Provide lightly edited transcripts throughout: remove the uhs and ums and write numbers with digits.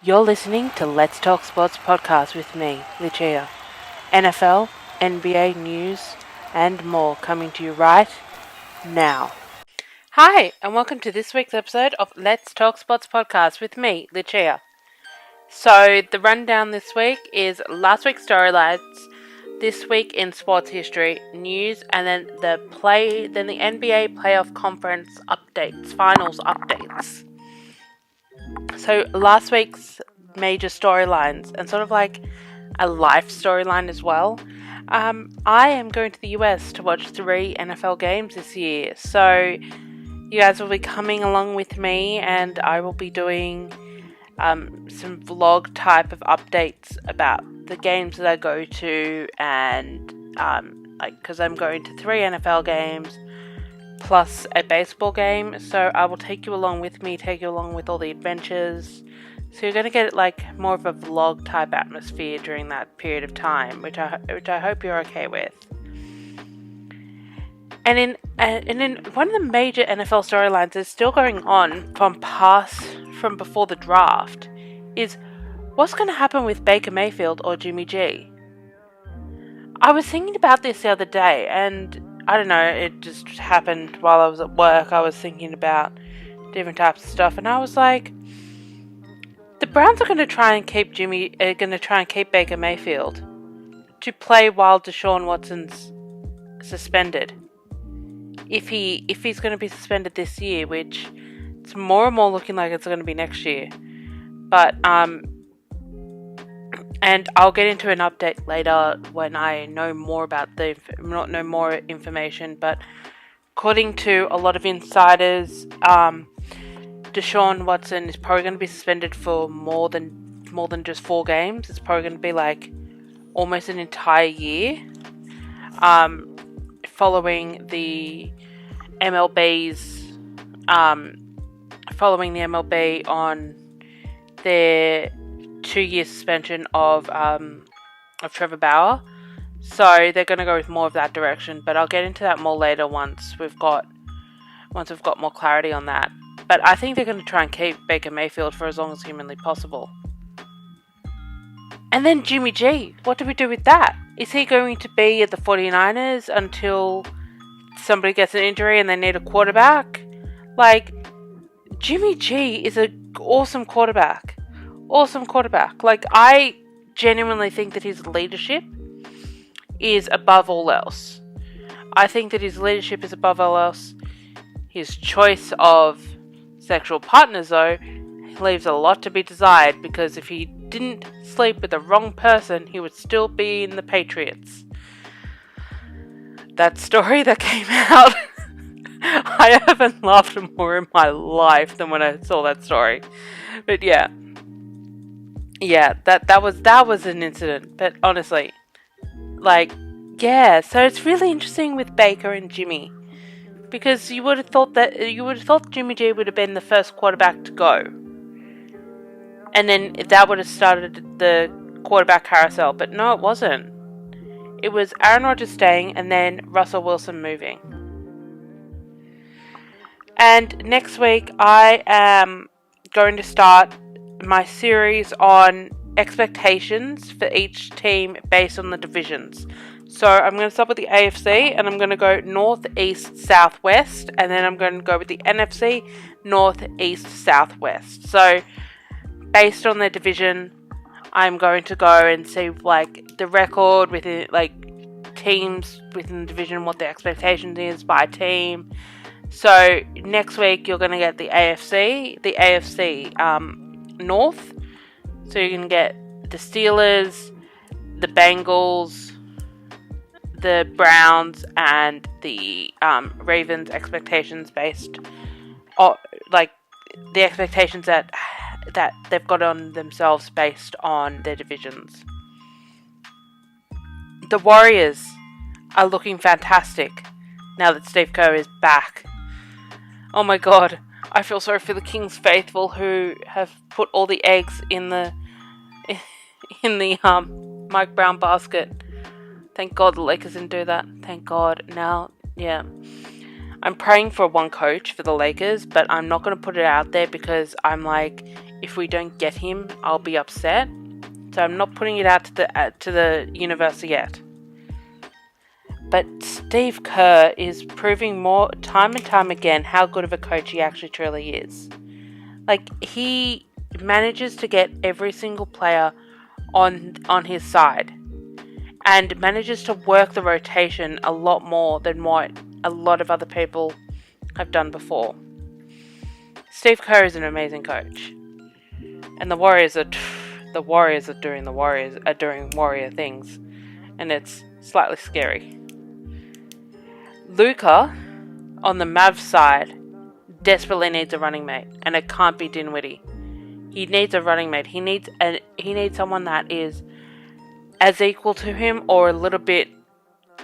You're listening to Let's Talk Sports podcast with me, Lucia. NFL, NBA news, and more coming to you right now. Hi, and welcome to this week's episode of Let's Talk Sports podcast with me, Lucia. So, the rundown this week is last week's storylines, this week in sports history, news, and then the NBA playoff conference updates, finals updates. So last week's major storylines and sort of like a life storyline as well. I am going to the US to watch 3 NFL games this year. So you guys will be coming along with me and I will be doing some vlog type of updates about the games that I go to and because I'm going to 3 NFL games plus a baseball game, so I will take you along with me, take you along with all the adventures. So you're going to get like more of a vlog type atmosphere during that period of time, which I hope you're okay with. And in one of the major NFL storylines that's still going on from before the draft is what's going to happen with Baker Mayfield or Jimmy G. I was thinking about this the other day, and I don't know, it just happened while I was at work. I was thinking about different types of stuff, and I was like, the Browns are going to try and keep Baker Mayfield to play while Deshaun Watson's suspended. If he's going to be suspended this year, which it's more and more looking like it's going to be next year. But and I'll get into an update later when I know more about more information. But according to a lot of insiders, Deshaun Watson is probably going to be suspended for more than just 4 games. It's probably going to be like almost an entire year. Following the MLB on their 2-year suspension of Trevor Bauer, so they're going to go with more of that direction. But I'll get into that more later once we've got more clarity on that. But I think they're going to try and keep Baker Mayfield for as long as humanly possible. And then Jimmy G, what do we do with that? Is he going to be at the 49ers until somebody gets an injury and they need a quarterback? Like, Jimmy G is an awesome quarterback. Like, I genuinely think that his leadership is above all else. His choice of sexual partners, though, leaves a lot to be desired, because if he didn't sleep with the wrong person, he would still be in the Patriots. That story that came out, I haven't laughed more in my life than when I saw that story. But yeah, that was an incident. But honestly, so it's really interesting with Baker and Jimmy, because you would have thought Jimmy G would have been the first quarterback to go, and then that would have started the quarterback carousel. But no, it wasn't. It was Aaron Rodgers staying and then Russell Wilson moving. And next week I am going to start my series on expectations for each team based on the divisions. So I'm going to start with the AFC, and I'm going to go north, east, south, west, and then I'm going to go with the NFC, north, east, south, west. So based on their division, I'm going to go and see like the record within teams within the division, what the expectations is by team. So next week you're going to get the AFC North. So you can get the Steelers, the Bengals, the Browns, and the Ravens expectations based on the expectations that they've got on themselves based on their divisions. The Warriors are looking fantastic now that Steve Kerr is back. Oh my god, I feel sorry for the Kings faithful who have put all the eggs in the Mike Brown basket. Thank God the Lakers didn't do that. Thank God. Now, yeah. I'm praying for one coach for the Lakers, but I'm not going to put it out there because I'm like, if we don't get him, I'll be upset. So I'm not putting it out to the universe yet. But Steve Kerr is proving more time and time again how good of a coach he actually truly is. Like, he manages to get every single player on his side, and manages to work the rotation a lot more than what a lot of other people have done before. Steve Kerr is an amazing coach, and the Warriors are doing Warrior things, and it's slightly scary. Luka, on the Mavs side, desperately needs a running mate, and it can't be Dinwiddie. He needs a running mate. He needs someone that is as equal to him or a little bit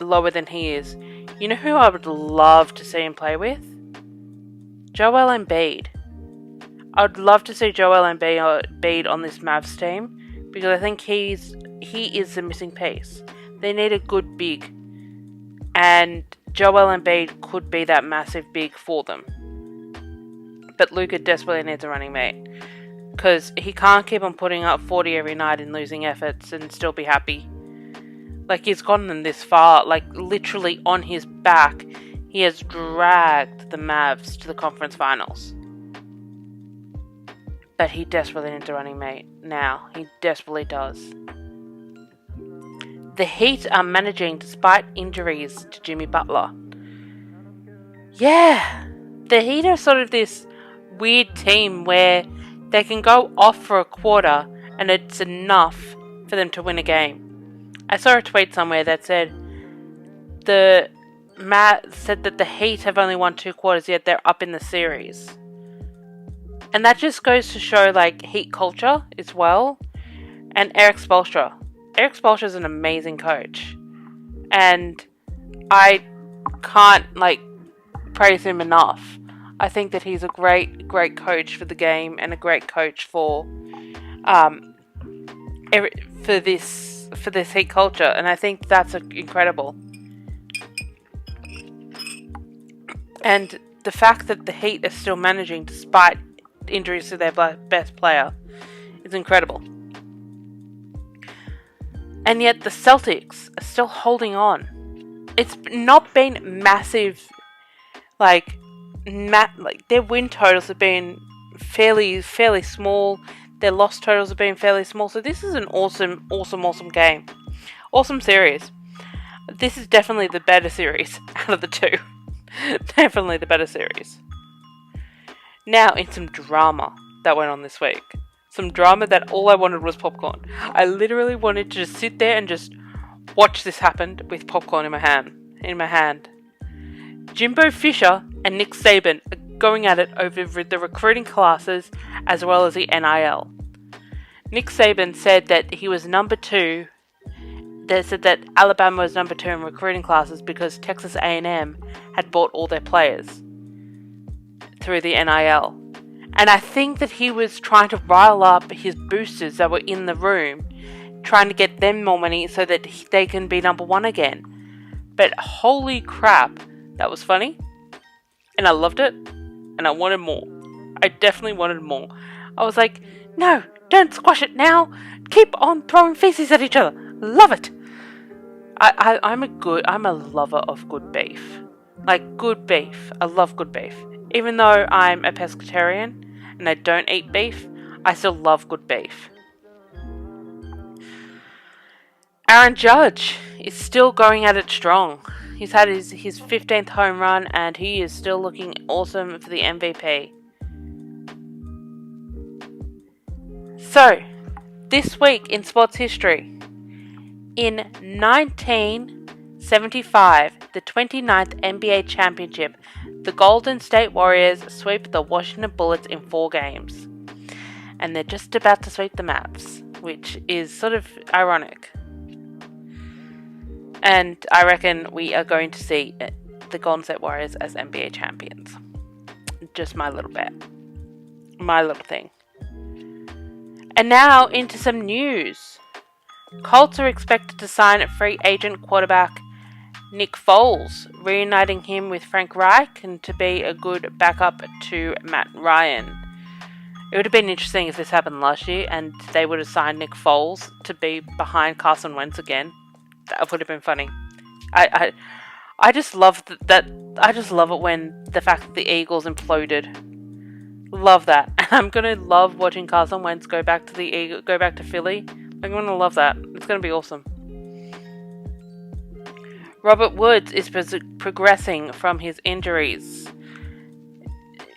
lower than he is. You know who I would love to see him play with? Joel Embiid. I would love to see Joel Embiid on this Mavs team, because I think he is the missing piece. They need a good big, and Joel Embiid could be that massive big for them. But Luka desperately needs a running mate, because he can't keep on putting up 40 every night in losing efforts and still be happy. Like, he's gotten them this far, like literally on his back, he has dragged the Mavs to the conference finals. But he desperately needs a running mate now. He desperately does. The Heat are managing despite injuries to Jimmy Butler. Yeah, the Heat are sort of this weird team where they can go off for a quarter and it's enough for them to win a game. I saw a tweet somewhere that said that the Heat have only won 2 quarters, yet they're up in the series. And that just goes to show, like, Heat culture as well. And Eric Spoelstra. Eric Spoelstra is an amazing coach. And I can't, praise him enough. I think that he's a great coach for the game and a great coach for this Heat culture. And I think that's incredible. And the fact that the Heat are still managing despite injuries to their best player is incredible. And yet the Celtics are still holding on. It's not been massive, their win totals have been fairly small. Their loss totals have been fairly small. So this is an awesome game. Awesome series. This is definitely the better series out of the two. Definitely the better series. Now, in some drama that went on this week. Some drama that all I wanted was popcorn. I literally wanted to just sit there and just watch this happen with popcorn in my hand. Jimbo Fisher and Nick Saban are going at it over the recruiting classes as well as the NIL. Nick Saban said that he was number 2. They said that Alabama was number 2 in recruiting classes because Texas A&M had bought all their players through the NIL. And I think that he was trying to rile up his boosters that were in the room, trying to get them more money so that they can be number 1 again. But holy crap, that was funny. And I loved it. And I wanted more. I definitely wanted more. I was like, no, don't squash it now. Keep on throwing feces at each other. Love it. I'm a lover of good beef. Like, good beef. I love good beef. Even though I'm a pescatarian and I don't eat beef, I still love good beef. Aaron Judge is still going at it strong. He's had his 15th home run and he is still looking awesome for the MVP. So, this week in sports history, in 1975, the 29th NBA championship, the Golden State Warriors sweep the Washington Bullets in 4 games. And they're just about to sweep the Mavs, which is sort of ironic. And I reckon we are going to see the Golden State Warriors as NBA champions. Just my little bet. My little thing. And now into some news. Colts are expected to sign free agent quarterback Nick Foles, reuniting him with Frank Reich and to be a good backup to Matt Ryan. It would have been interesting if this happened last year and they would have signed Nick Foles to be behind Carson Wentz again. That would have been funny. I just love that. I just love it when the fact that the Eagles imploded. Love that. And I'm gonna love watching Carson Wentz go back to Philly. I'm gonna love that. It's gonna be awesome. Robert Woods is progressing from his injuries.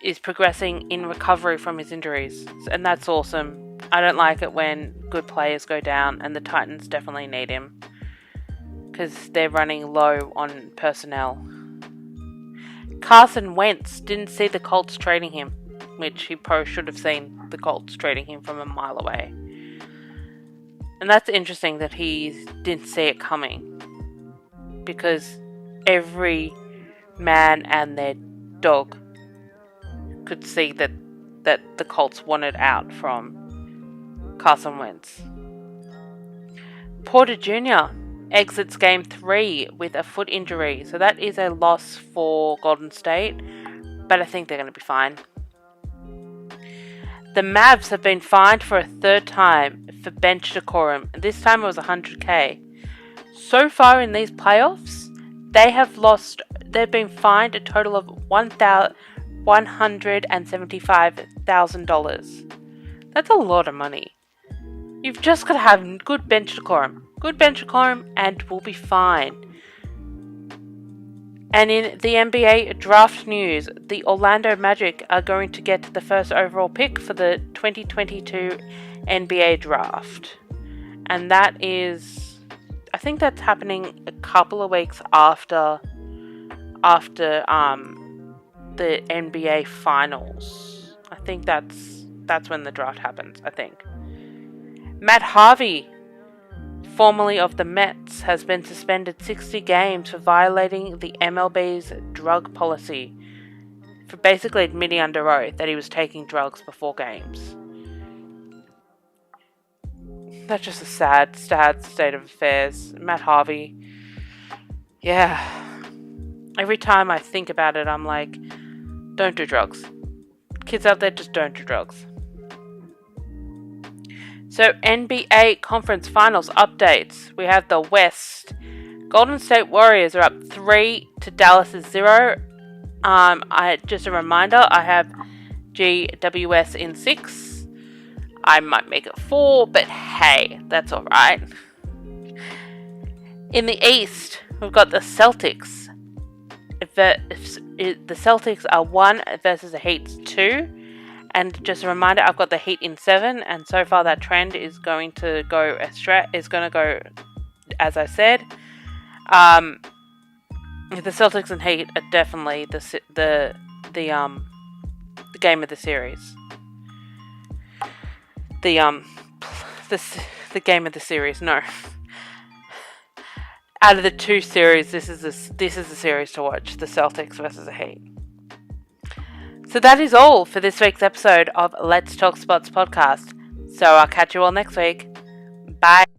Is progressing in recovery from his injuries, and that's awesome. I don't like it when good players go down, and the Titans definitely need him because they're running low on personnel. Carson Wentz didn't see the Colts trading him, which he probably should have seen the Colts trading him from a mile away. And that's interesting that he didn't see it coming, because every man and their dog could see that the Colts wanted out from Carson Wentz. Porter Jr. exits Game 3 with a foot injury, so that is a loss for Golden State, but I think they're going to be fine. The Mavs have been fined for a third time for bench decorum. This time it was $100,000. So far in these playoffs, they've been fined a total of $175,000. That's a lot of money. You've just got to have good bench decorum. Good bench decorum and we'll be fine. And in the NBA draft news, the Orlando Magic are going to get the first overall pick for the 2022 NBA draft. And that is, I think that's happening a couple of weeks after the NBA finals. I think that's when the draft happens, I think. Matt Harvey, formerly of the Mets, has been suspended 60 games for violating the MLB's drug policy, for basically admitting under oath that he was taking drugs before games. That's just a sad state of affairs. Matt Harvey. Yeah. Every time I think about it, I'm like, don't do drugs. Kids out there, just don't do drugs. So, NBA Conference Finals updates. We have the West. Golden State Warriors are up 3 to Dallas 0. Just a reminder, I have GWS in 6. I might make it 4, but hey, that's alright. In the East, we've got the Celtics. The Celtics are 1 versus the Heat's 2. And just a reminder, I've got the Heat in 7, and so far that trend is going to go as I said. The Celtics and Heat are definitely the game of the series. The game of the series. No. Out of the two series, this is the series to watch. The Celtics versus the Heat. So that is all for this week's episode of Let's Talk Sports podcast. So I'll catch you all next week. Bye.